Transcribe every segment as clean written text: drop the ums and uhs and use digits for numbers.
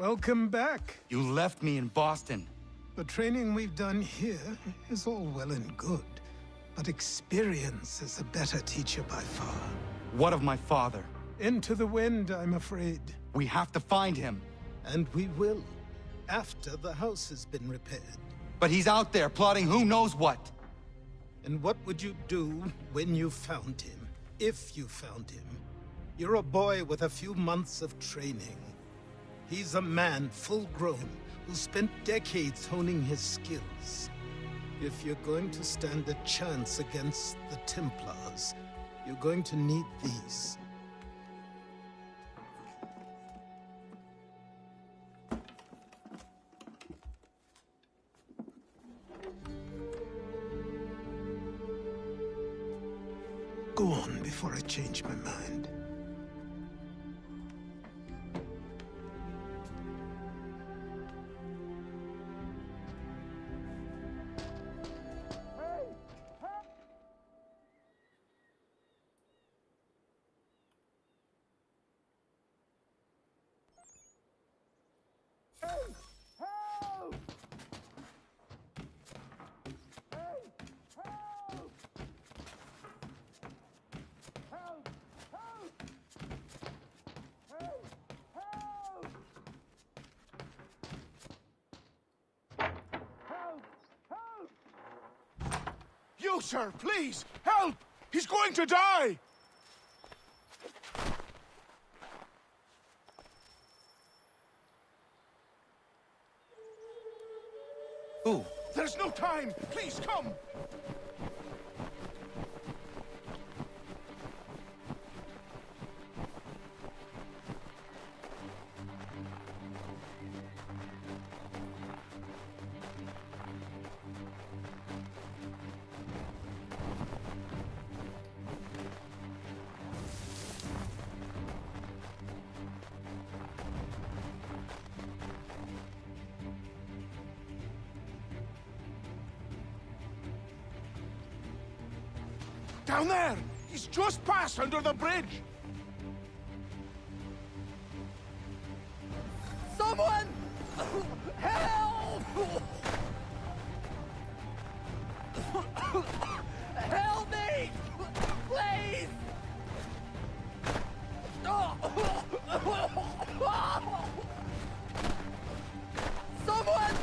Welcome back. You left me in Boston. The training we've done here is all well and good, but experience is a better teacher by far. What of my father? Into the wind, I'm afraid. We have to find him. And we will, after the house has been repaired. But he's out there plotting who knows what. And what would you do when you found him? If you found him? You're a boy with a few months of training. He's a man full grown who spent decades honing his skills. If you're going to stand a chance against the Templars, you're going to need these. Go on before I change my mind. You, sir, please, help! He's going to die! Who? There's no time! Please, come! Down there! He's just passed under the bridge! Someone! Help! Help me! Please! Someone! Help! Someone!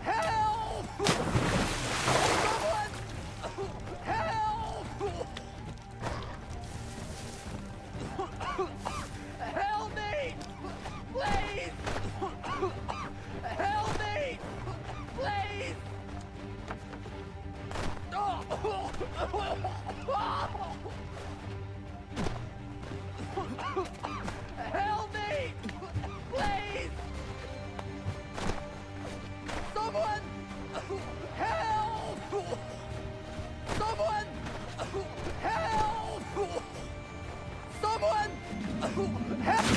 Help! Help me! Please! Help me! Please! Help me! Please! Someone! Help! Someone! Help! Someone! Help!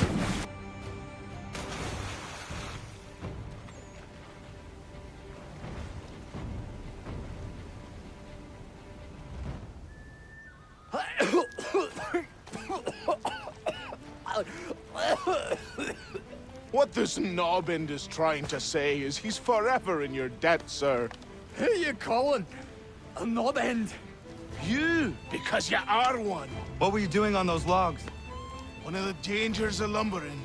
What this knobend is trying to say is he's forever in your debt, sir. Who are you calling? A knob end? You, because you are one. What were you doing on those logs? One of the dangers of lumbering.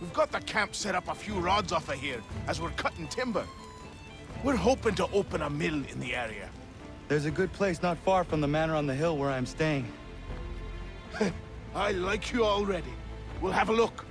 We've got the camp set up a few rods off of here, as we're cutting timber. We're hoping to open a mill in the area. There's a good place not far from the manor on the hill where I'm staying. I like you already. We'll have a look.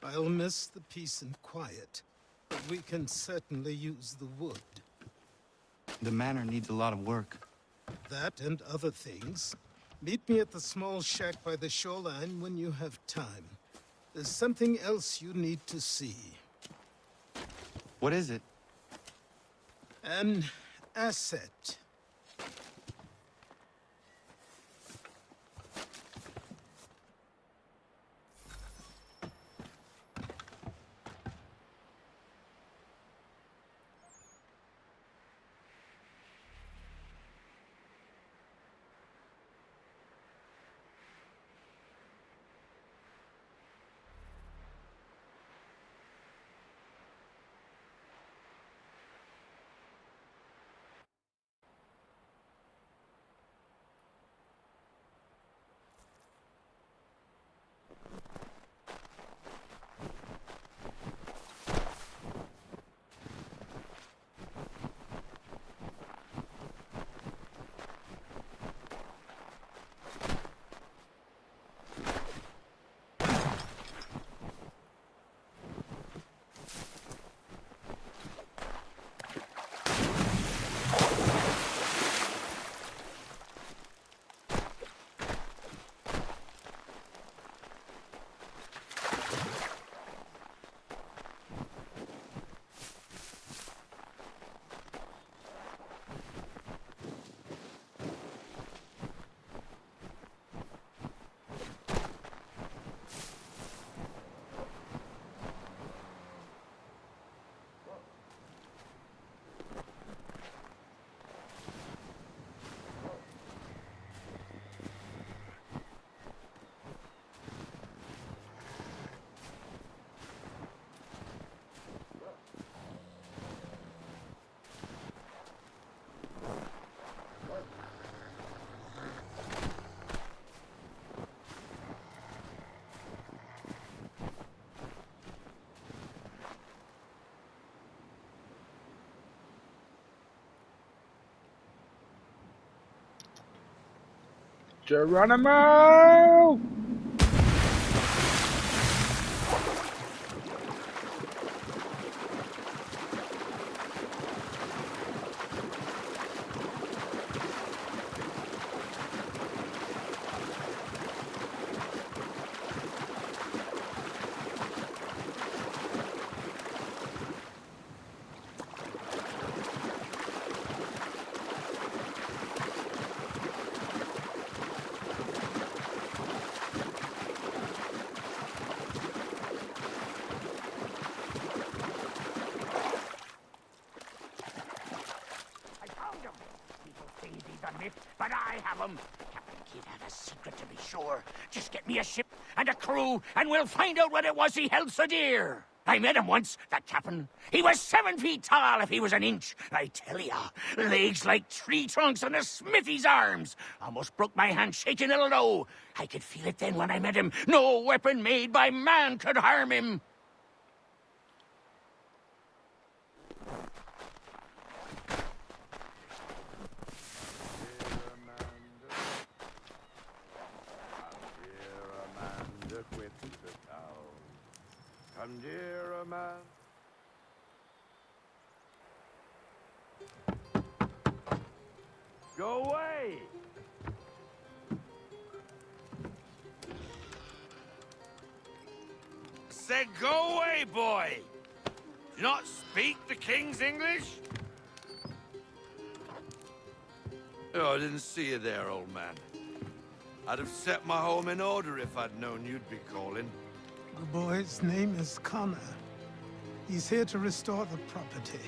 I'll miss the peace and quiet, but we can certainly use the wood. The manor needs a lot of work. That and other things. Meet me at the small shack by the shoreline when you have time. There's something else you need to see. What is it? An asset. Geronimo! But I have them. Captain Kidd had a secret, to be sure. Just get me a ship and a crew, and we'll find out what it was he held so dear. I met him once, that captain. He was 7 feet tall if he was an inch. I tell ya, legs like tree trunks and a smithy's arms. Almost broke my hand shaking it'll know. I could feel it then when I met him. No weapon made by man could harm him. Come, dear man. Go away! Said go away, boy! Do you not speak the King's English? Oh, I didn't see you there, old man. I'd have set my home in order if I'd known you'd be calling. The boy's name is Connor. He's here to restore the property.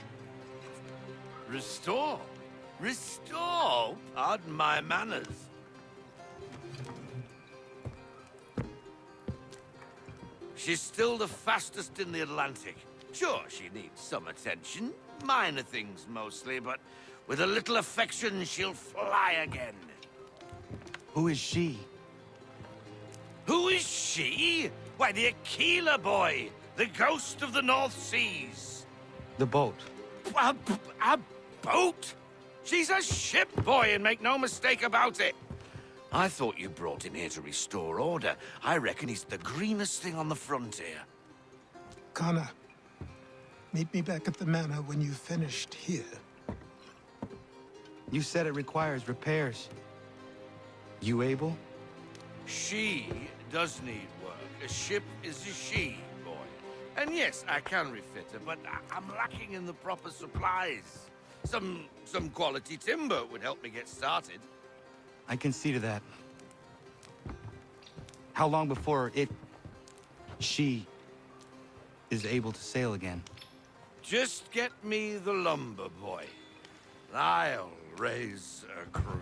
Restore? Restore? Pardon my manners. She's still the fastest in the Atlantic. Sure, she needs some attention. Minor things mostly, but with a little affection, she'll fly again. Who is she? Who is she? Why, the Aquila boy, the ghost of the North Seas. The boat. A boat? She's a ship, boy, and make no mistake about it. I thought you brought him here to restore order. I reckon he's the greenest thing on the frontier. Connor, meet me back at the manor when you've finished here. You said it requires repairs. You able? She does need work. A ship is a she, boy. And yes, I can refit her, but I'm lacking in the proper supplies. Some quality timber would help me get started. I can see to that. How long before she is able to sail again? Just get me the lumber, boy. I'll raise a crew.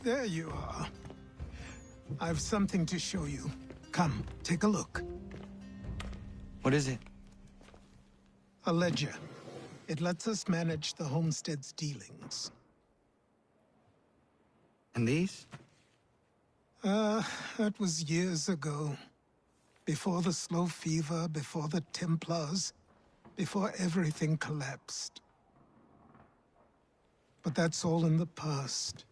There you are. I've something to show you. Come, take a look. What is it? A ledger. It lets us manage the homestead's dealings. And these? That was years ago. Before the Slow Fever, before the Templars, before everything collapsed. But that's all in the past.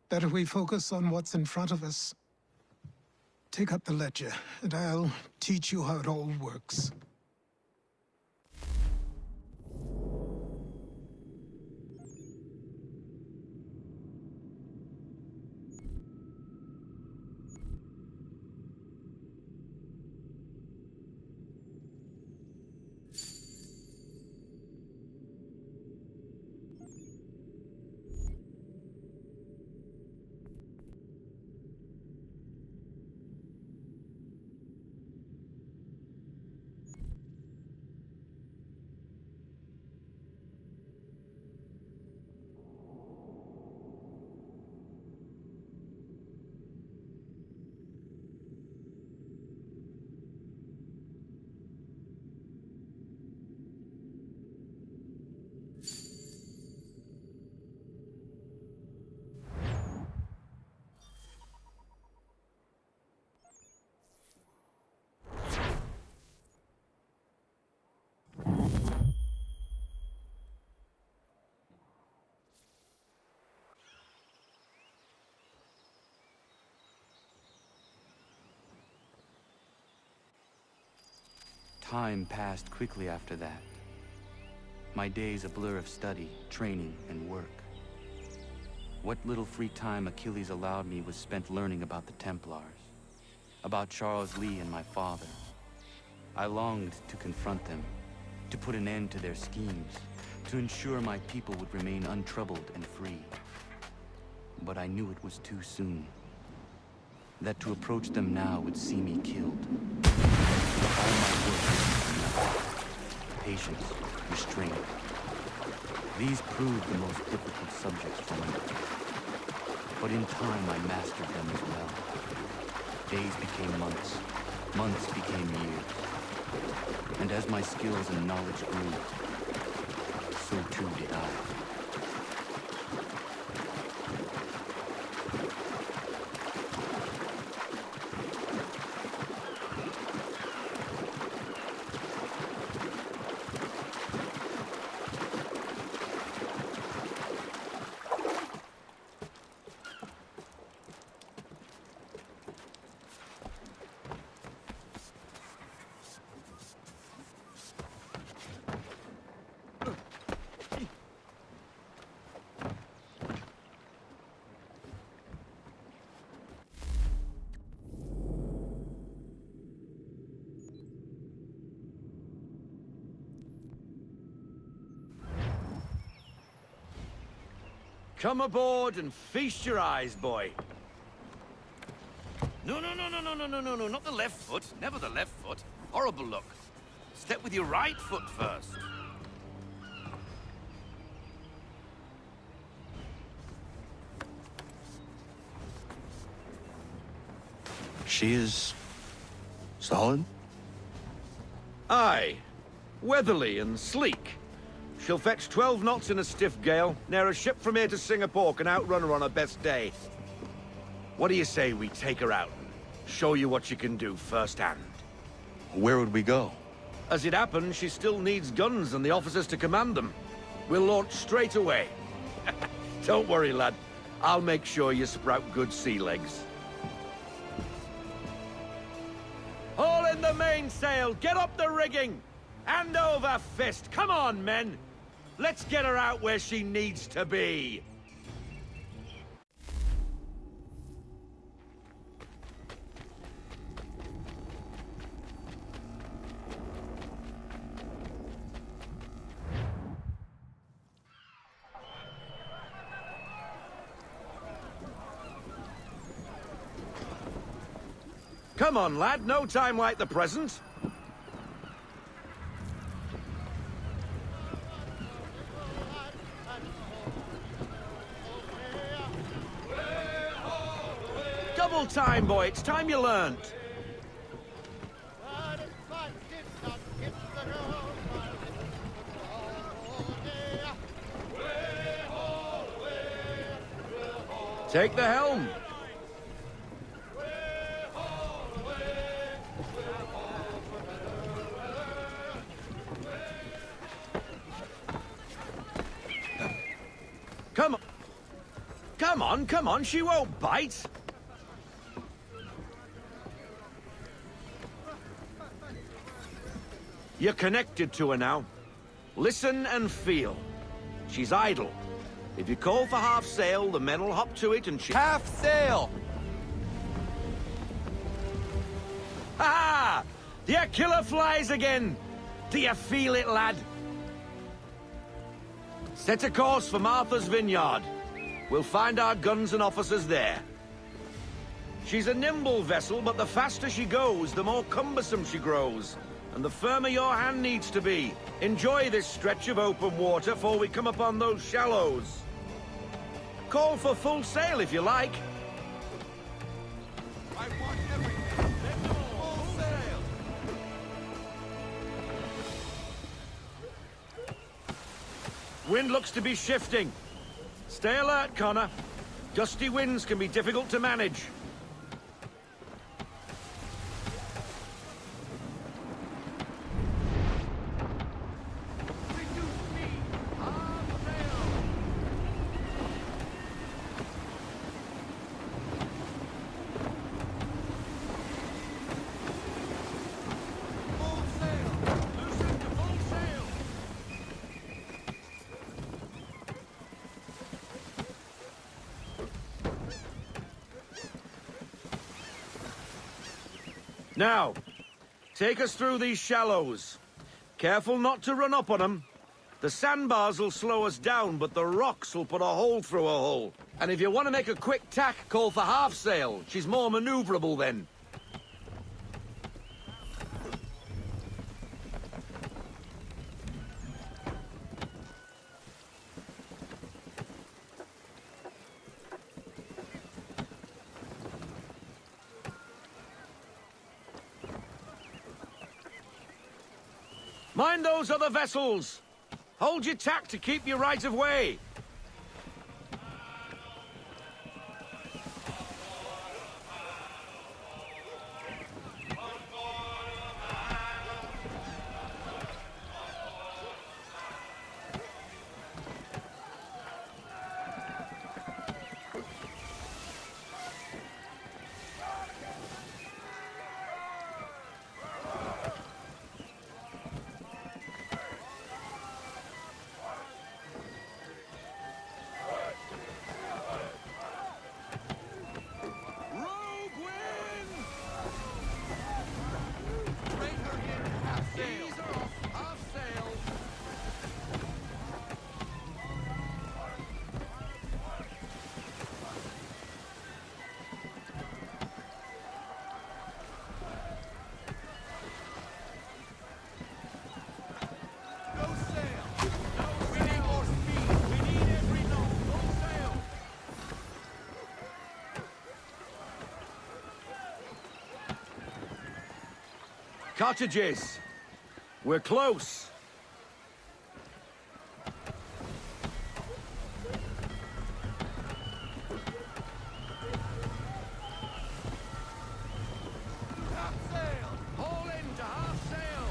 Better we focus on what's in front of us. Take up the ledger, and I'll teach you how it all works. Time passed quickly after that. My days a blur of study, training, and work. What little free time Achilles allowed me was spent learning about the Templars, about Charles Lee and my father. I longed to confront them, to put an end to their schemes, to ensure my people would remain untroubled and free. But I knew it was too soon, that to approach them now would see me killed. All my work was enough. Patience, restraint. These proved the most difficult subjects for me. But in time I mastered them as well. Days became months, months became years. And as my skills and knowledge grew, so too did I. Come aboard and feast your eyes, boy. No, not the left foot. Never the left foot. Horrible look. Step with your right foot first. She is... solid? Aye. Weatherly and sleek. She'll fetch 12 knots in a stiff gale. Ne'er a ship from here to Singapore can outrun her on her best day. What do you say we take her out? Show you what she can do firsthand. Where would we go? As it happens, she still needs guns and the officers to command them. We'll launch straight away. Don't worry, lad. I'll make sure you sprout good sea legs. Haul in the mainsail! Get up the rigging! Hand over fist! Come on, men! Let's get her out where she needs to be! Come on, lad. No time like the present. Double time, boy. It's time you learned. Take the helm. Come on. Come on, she won't bite. You're connected to her now. Listen and feel. She's idle. If you call for half sail, the men will hop to it and she... Half sail! Ha! The killer flies again! Do you feel it, lad? Set a course for Martha's Vineyard. We'll find our guns and officers there. She's a nimble vessel, but the faster she goes, the more cumbersome she grows. And the firmer your hand needs to be. Enjoy this stretch of open water before we come upon those shallows. Call for full sail if you like. I want everything. Let's go full sail. Wind looks to be shifting. Stay alert, Connor. Gusty winds can be difficult to manage. Now, take us through these shallows. Careful not to run up on them. The sandbars will slow us down, but the rocks will put a hole through a hull. And if you want to make a quick tack, call for half sail. She's more maneuverable then. Mind those other vessels! Hold your tack to keep your right of way! Cottages. We're close. Half sail! Haul in to half sail!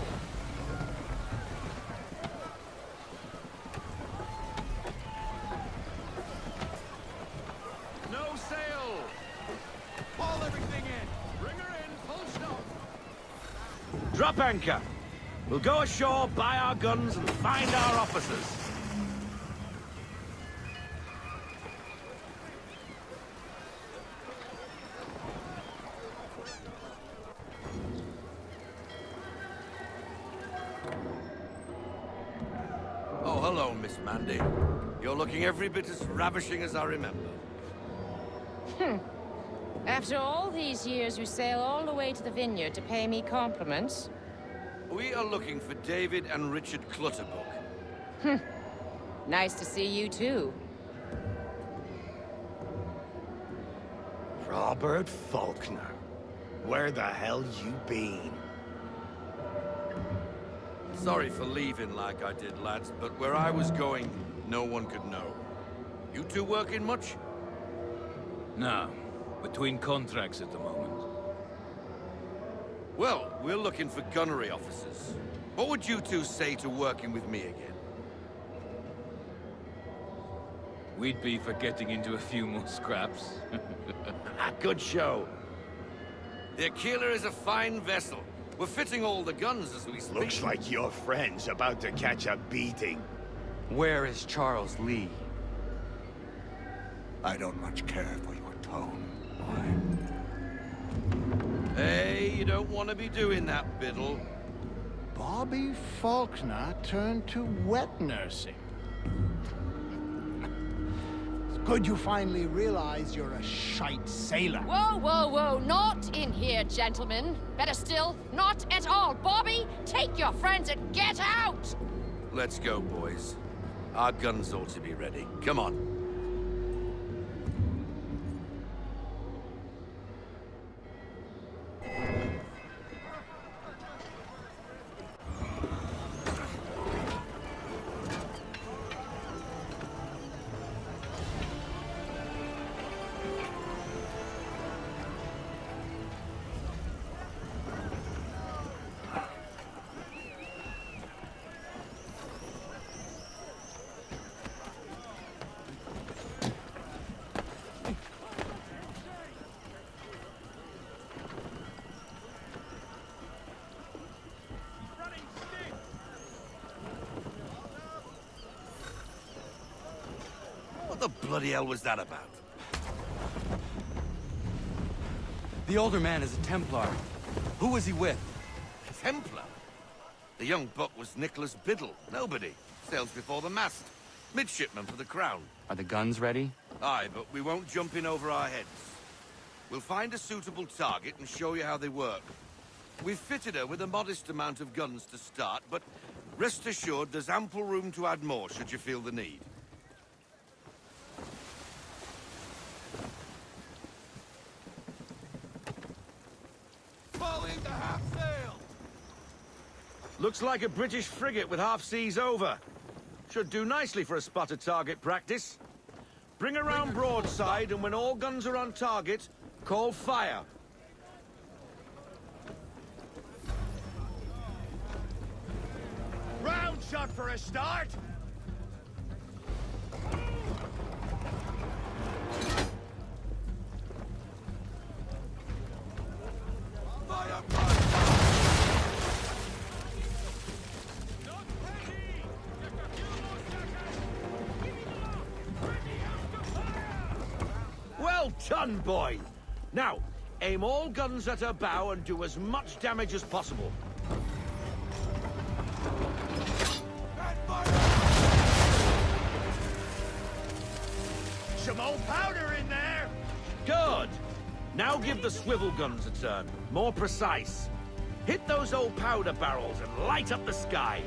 No sail! Haul everything in. Bring her in, full stop. Drop anchor. We'll go ashore, buy our guns, and find our officers. Oh, hello, Miss Mandy. You're looking every bit as ravishing as I remember. After all these years, you sail all the way to the vineyard to pay me compliments? We are looking for David and Richard Clutterbuck. Nice to see you, too. Robert Faulkner. Where the hell you been? Sorry for leaving like I did, lads, but where I was going, no one could know. You two working much? No. Between contracts at the moment. Well, we're looking for gunnery officers. What would you two say to working with me again? We'd be for getting into a few more scraps. Good show. The Aquila is a fine vessel. We're fitting all the guns as we speak. Looks like your friend's about to catch a beating. Where is Charles Lee? I don't much care for your tone. Hey, you don't want to be doing that, Biddle. Bobby Faulkner turned to wet nursing. It's good you finally realize you're a shite sailor. Whoa, whoa, whoa, not in here, gentlemen. Better still, not at all. Bobby, take your friends and get out! Let's go, boys. Our guns ought to be ready. Come on. What the bloody hell was that about? The older man is a Templar. Who was he with? Templar? The young buck was Nicholas Biddle. Nobody. Sails before the mast. Midshipman for the Crown. Are the guns ready? Aye, but we won't jump in over our heads. We'll find a suitable target and show you how they work. We've fitted her with a modest amount of guns to start, but rest assured there's ample room to add more should you feel the need. Falling to half sail! Looks like a British frigate with half seas over. Should do nicely for a spotted target practice. Bring around broadside, and when all guns are on target, call fire. Round shot for a start! Fire! Well done, boy! Now, aim all guns at her bow and do as much damage as possible. Some old powder in there! Good! Now give the swivel guns a turn. More precise. Hit those old powder barrels and light up the sky.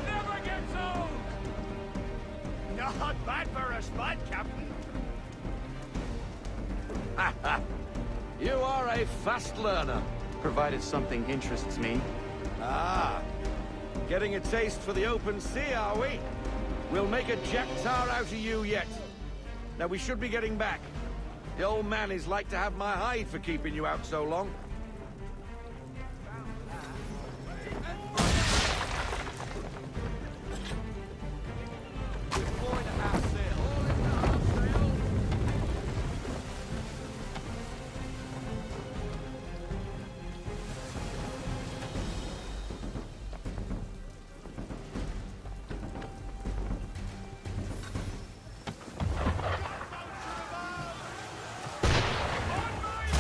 Never get You are a fast learner. Provided something interests me. Ah, getting a taste for the open sea, are we? We'll make a jack tar out of you yet. Now we should be getting back. The old man is like to have my hide for keeping you out so long.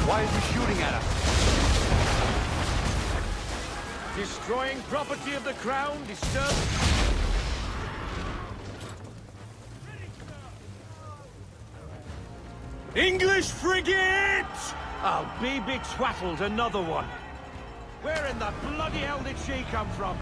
Why is he shooting at us? Destroying property of the crown, disturbs... English frigate! I'll be betwattled, another one. Where in the bloody hell did she come from?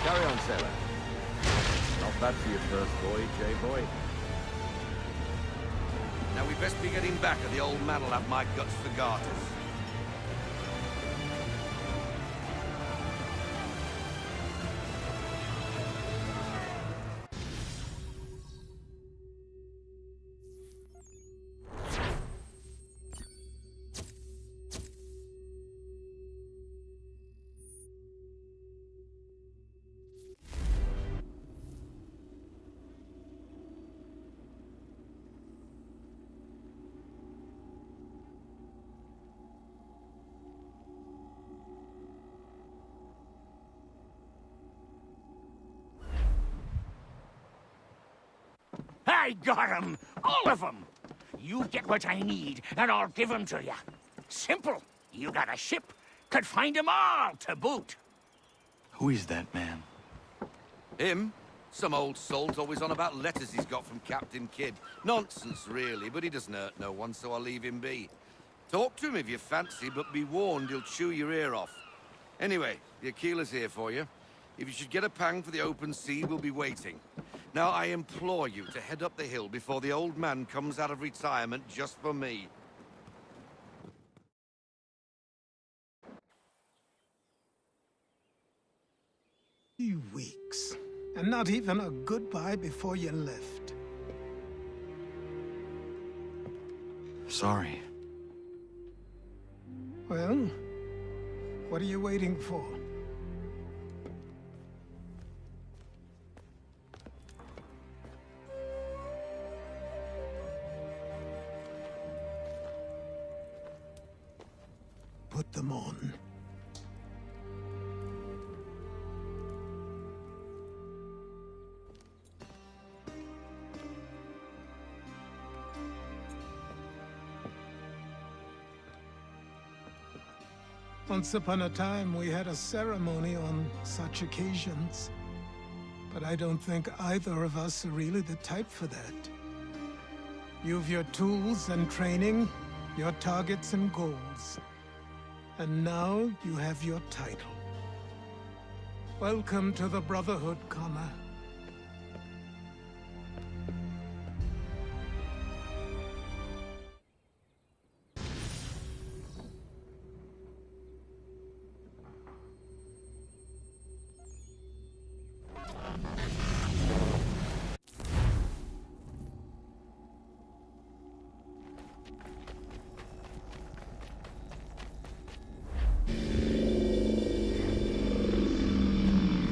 Carry on, sailor. Not bad for your first voyage, eh, boy? Now we best be getting back, or the old man'll have my guts for garters. I got 'em! All of 'em! You get what I need, and I'll give 'em to you. Simple. You got a ship, could find 'em all to boot. Who is that man? Him? Some old salt always on about letters he's got from Captain Kidd. Nonsense, really, but he doesn't hurt no one, so I'll leave him be. Talk to him if you fancy, but be warned he'll chew your ear off. Anyway, the Aquila's here for you. If you should get a pang for the open sea, we'll be waiting. Now, I implore you to head up the hill before the old man comes out of retirement just for me. Few weeks, And not even a goodbye before you left. Sorry. Well, what are you waiting for? Put them on. Once upon a time, we had a ceremony on such occasions. But I don't think either of us are really the type for that. You've your tools and training, your targets and goals. And now you have your title. Welcome to the Brotherhood, Connor.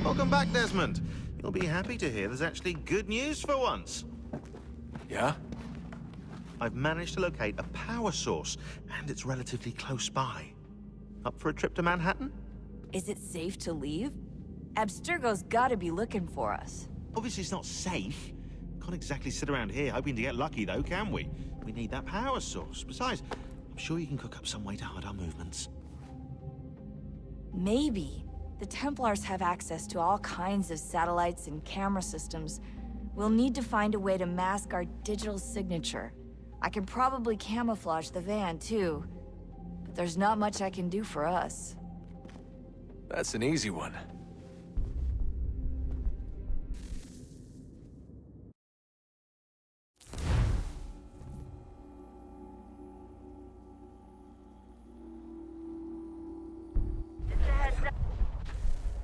Welcome back, Desmond. You'll be happy to hear there's actually good news for once. Yeah? I've managed to locate a power source, and it's relatively close by. Up for a trip to Manhattan? Is it safe to leave? Abstergo's gotta be looking for us. Obviously it's not safe. Can't exactly sit around here hoping to get lucky, though, can we? We need that power source. Besides, I'm sure you can cook up some way to hide our movements. Maybe. The Templars have access to all kinds of satellites and camera systems. We'll need to find a way to mask our digital signature. I can probably camouflage the van, too. But there's not much I can do for us. That's an easy one.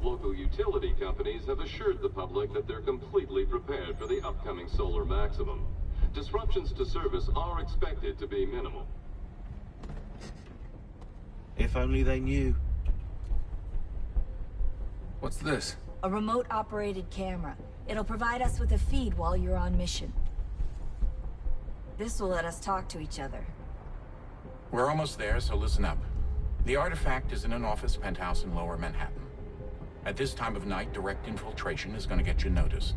Local utility companies have assured the public that they're completely prepared for the upcoming solar maximum. Disruptions to service are expected to be minimal. If only they knew. What's this? A remote-operated camera. It'll provide us with a feed while you're on mission. This will let us talk to each other. We're almost there, so listen up. The artifact is in an office penthouse in Lower Manhattan. At this time of night, direct infiltration is going to get you noticed.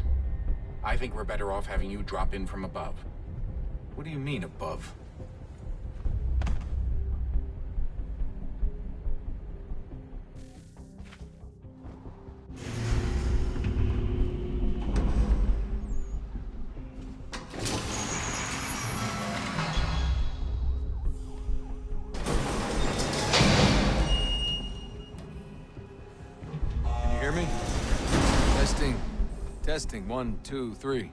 I think we're better off having you drop in from above. What do you mean, above? Testing, 1, 2, 3.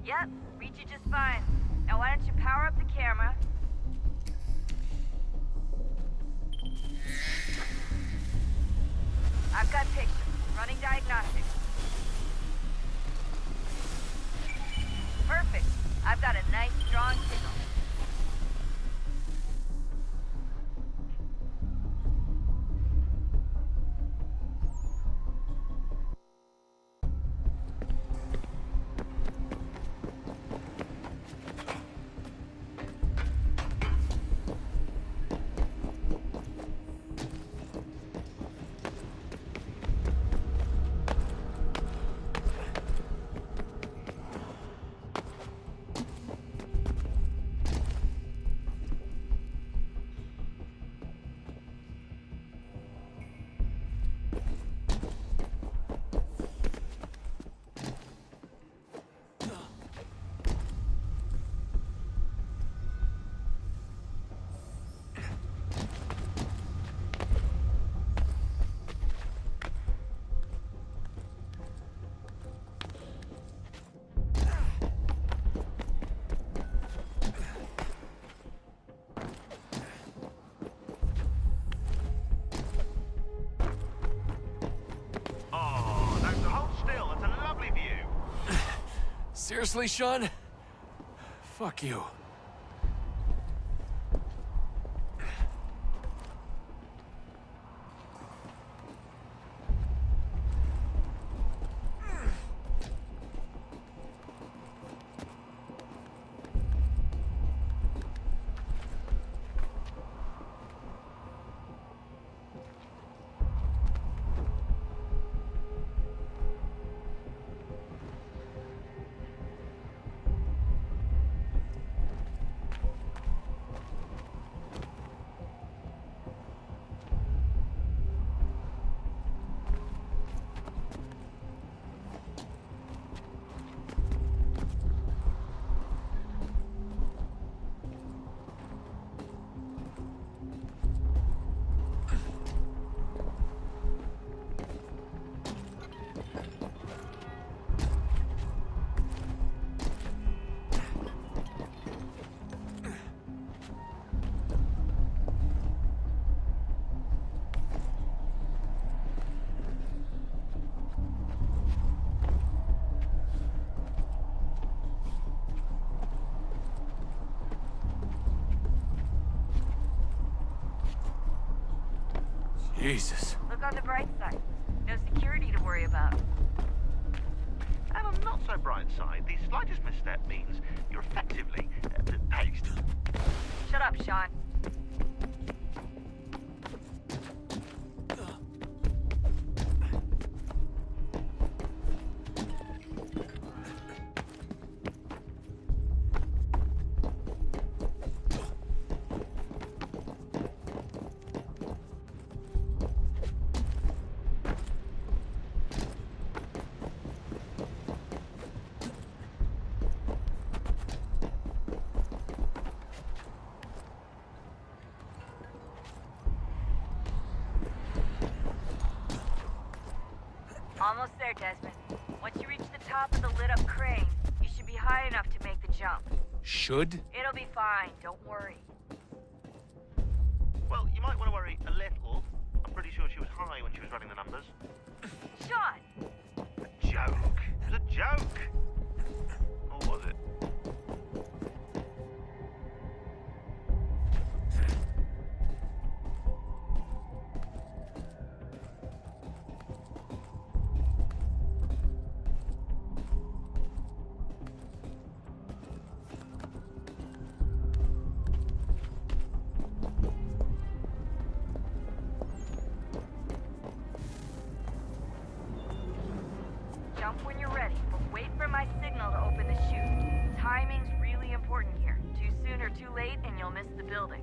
Yep, reach you just fine. Now why don't you power up the camera? I've got pictures. Running diagnostics. Perfect. I've got a nice, strong signal. Seriously, Sean? Fuck you. Jesus. Look on the bright side. No security to worry about. And on the not so bright side, the slightest misstep means you're effectively paged. Shut up, Sean. Almost there, Desmond. Once you reach the top of the lit-up crane, you should be high enough to make the jump. Should? It'll be fine, don't worry. Well, you might want to worry a little. I'm pretty sure she was high when she was running the numbers. Sean! A joke. It was a joke. Or was it? Jump when you're ready, but wait for my signal to open the chute. Timing's really important here. Too soon or too late, and you'll miss the building.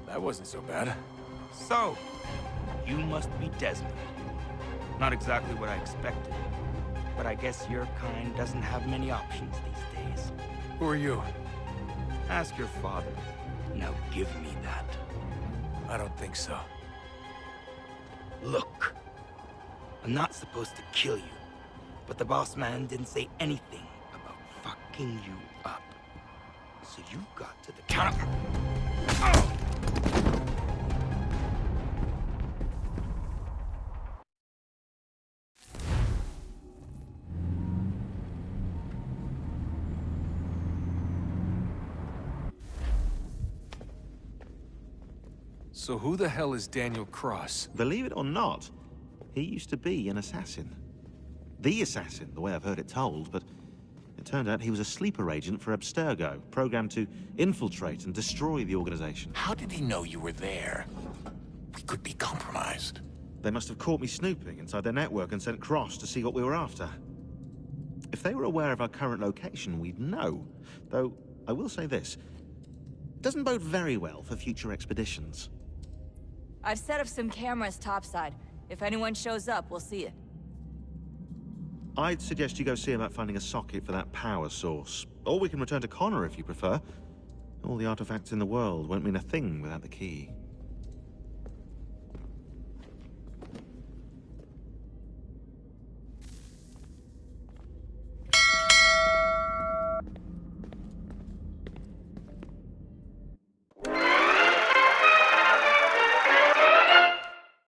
That wasn't so bad. So, you must be Desmond. Not exactly what I expected, but I guess your kind doesn't have many options these days. Who are you? Ask your father. Now give me that. I don't think so. Look. I'm not supposed to kill you, but the boss man didn't say anything about fucking you up. So you got to the counter. So who the hell is Daniel Cross? Believe it or not, he used to be an assassin. The assassin, the way I've heard it told, but it turned out he was a sleeper agent for Abstergo, programmed to infiltrate and destroy the organization. How did he know you were there? We could be compromised. They must have caught me snooping inside their network and sent Cross to see what we were after. If they were aware of our current location, we'd know. Though, I will say this. It doesn't bode very well for future expeditions. I've set up some cameras topside. If anyone shows up, we'll see it. I'd suggest you go see about finding a socket for that power source. Or we can return to Connor if you prefer. All the artifacts in the world won't mean a thing without the key.